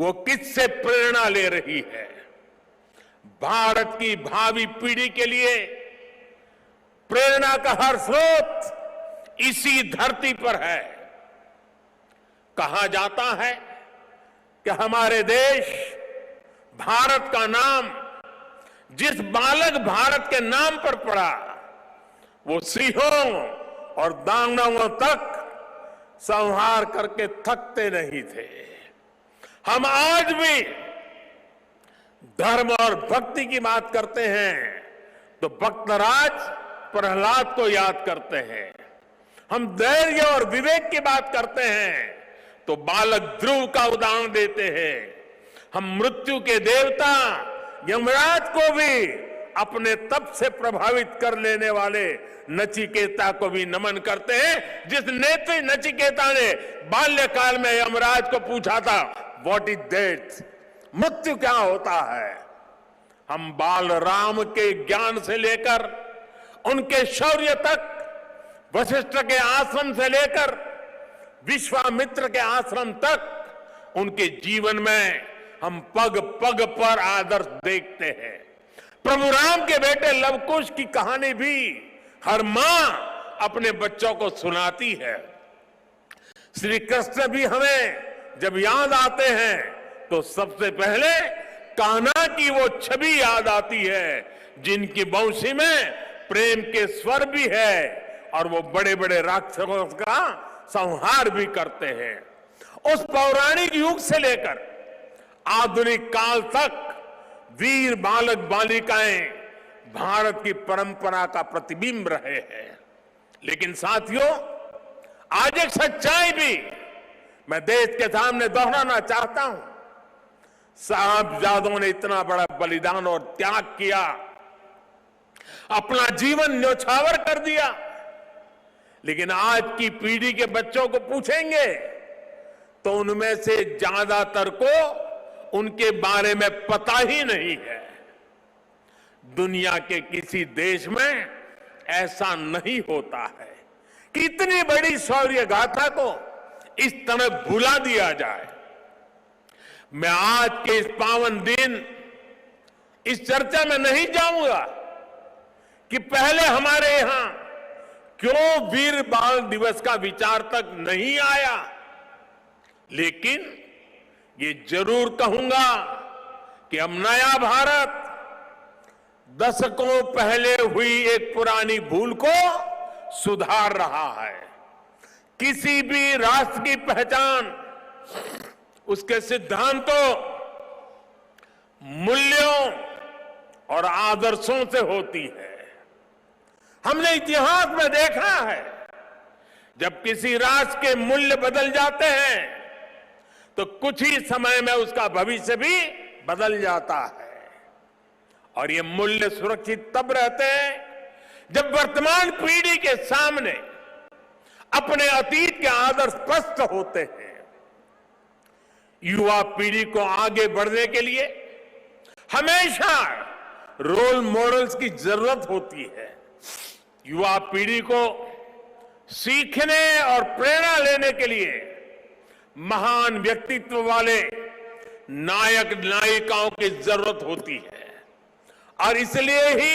वो किससे प्रेरणा ले रही है। भारत की भावी पीढ़ी के लिए प्रेरणा का हर स्रोत इसी धरती पर है। कहा जाता है कि हमारे देश भारत का नाम जिस बालक भारत के नाम पर पड़ा वो सिंहों और दानवों तक संहार करके थकते नहीं थे। हम आज भी धर्म और भक्ति की बात करते हैं तो भक्तराज प्रहलाद को याद करते हैं। हम धैर्य और विवेक की बात करते हैं तो बालक ध्रुव का उदाहरण देते हैं। हम मृत्यु के देवता यमराज को भी अपने तप से प्रभावित कर लेने वाले नचिकेता को भी नमन करते हैं, जिस नेत्री नचिकेता ने बाल्यकाल में यमराज को पूछा था व्हाट इज डेथ, मृत्यु क्या होता है। हम बाल राम के ज्ञान से लेकर उनके शौर्य तक, वशिष्ठ के आश्रम से लेकर विश्वामित्र के आश्रम तक, उनके जीवन में हम पग पग पर आदर्श देखते हैं। प्रभु राम के बेटे लव कुश की कहानी भी हर मां अपने बच्चों को सुनाती है। श्री कृष्ण भी हमें जब याद आते हैं तो सबसे पहले कान्हा की वो छवि याद आती है जिनकी बंशी में प्रेम के स्वर भी है और वो बड़े बड़े राक्षसों का संहार भी करते हैं। उस पौराणिक युग से लेकर आधुनिक काल तक वीर बालक बालिकाएं भारत की परंपरा का प्रतिबिंब रहे हैं। लेकिन साथियों, आज एक सच्चाई भी मैं देश के सामने दोहराना चाहता हूं। साहबजादों ने इतना बड़ा बलिदान और त्याग किया, अपना जीवन न्यौछावर कर दिया, लेकिन आज की पीढ़ी के बच्चों को पूछेंगे तो उनमें से ज्यादातर को उनके बारे में पता ही नहीं है। दुनिया के किसी देश में ऐसा नहीं होता है कि इतनी बड़ी शौर्य गाथा को इस तरह भुला दिया जाए। मैं आज के इस पावन दिन इस चर्चा में नहीं जाऊंगा कि पहले हमारे यहां क्यों वीर बाल दिवस का विचार तक नहीं आया, लेकिन ये जरूर कहूंगा कि अब नया भारत दशकों पहले हुई एक पुरानी भूल को सुधार रहा है। किसी भी राष्ट्र की पहचान उसके सिद्धांतों, मूल्यों और आदर्शों से होती है। हमने इतिहास में देखा है जब किसी राष्ट्र के मूल्य बदल जाते हैं तो कुछ ही समय में उसका भविष्य भी बदल जाता है। और ये मूल्य सुरक्षित तब रहते हैं जब वर्तमान पीढ़ी के सामने अपने अतीत के आदर्श स्पष्ट होते हैं। युवा पीढ़ी को आगे बढ़ने के लिए हमेशा रोल मॉडल्स की जरूरत होती है। युवा पीढ़ी को सीखने और प्रेरणा लेने के लिए महान व्यक्तित्व वाले नायक नायिकाओं की जरूरत होती है। और इसलिए ही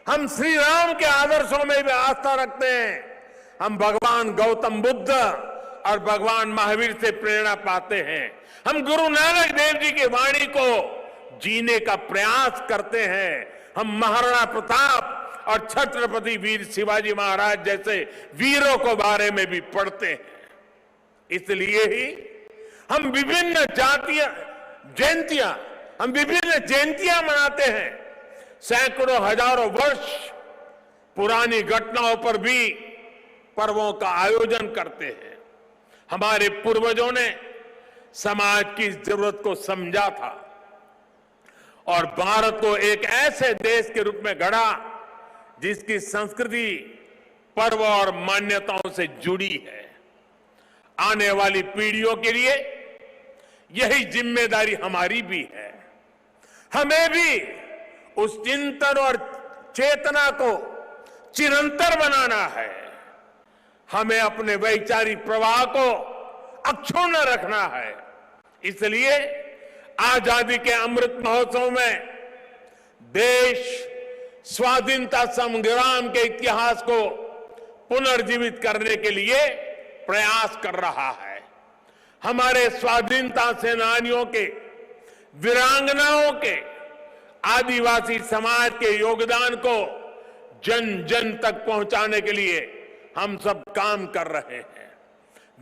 हम श्री राम के आदर्शों में भी आस्था रखते हैं। हम भगवान गौतम बुद्ध और भगवान महावीर से प्रेरणा पाते हैं। हम गुरु नानक देव जी की वाणी को जीने का प्रयास करते हैं। हम महाराणा प्रताप और छत्रपति वीर शिवाजी महाराज जैसे वीरों को बारे में भी पढ़ते हैं। इसलिए ही हम विभिन्न जयंतियां मनाते हैं। सैकड़ों हजारों वर्ष पुरानी घटनाओं पर भी पर्वों का आयोजन करते हैं। हमारे पूर्वजों ने समाज की जरूरत को समझा था और भारत को एक ऐसे देश के रूप में गढ़ा जिसकी संस्कृति पर्व और मान्यताओं से जुड़ी है। आने वाली पीढ़ियों के लिए यही जिम्मेदारी हमारी भी है। हमें भी उस चिंतन और चेतना को चिरंतर बनाना है। हमें अपने वैचारिक प्रवाह को अक्षुण्ण रखना है इसलिए आजादी के अमृत महोत्सव में देश स्वाधीनता संग्राम के इतिहास को पुनर्जीवित करने के लिए प्रयास कर रहा है। हमारे स्वाधीनता सेनानियों के, वीरांगनाओं के, आदिवासी समाज के योगदान को जन जन तक पहुंचाने के लिए हम सब काम कर रहे हैं।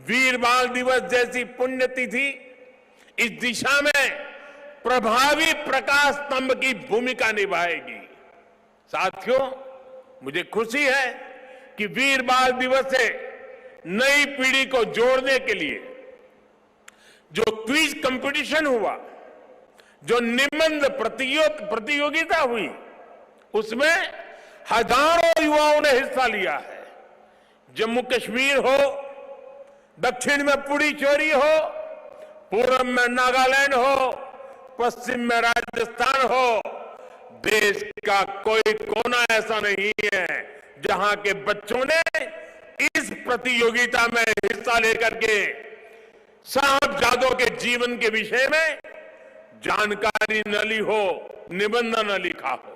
वीर बाल दिवस जैसी पुण्यतिथि इस दिशा में प्रभावी प्रकाश स्तंभ की भूमिका निभाएगी। साथियों, मुझे खुशी है कि वीर बाल दिवस से नई पीढ़ी को जोड़ने के लिए जो क्विज कंपटीशन हुआ, जो निबंध प्रतियोगिता हुई, उसमें हजारों युवाओं ने हिस्सा लिया है। जम्मू कश्मीर हो, दक्षिण में पुडुचेरी हो, पूर्व में नागालैंड हो, पश्चिम में राजस्थान हो, देश का कोई कोना ऐसा नहीं है जहां के बच्चों ने इस प्रतियोगिता में हिस्सा लेकर के साहबजादों के जीवन के विषय में जानकारी न ली हो, निबंध न लिखा हो।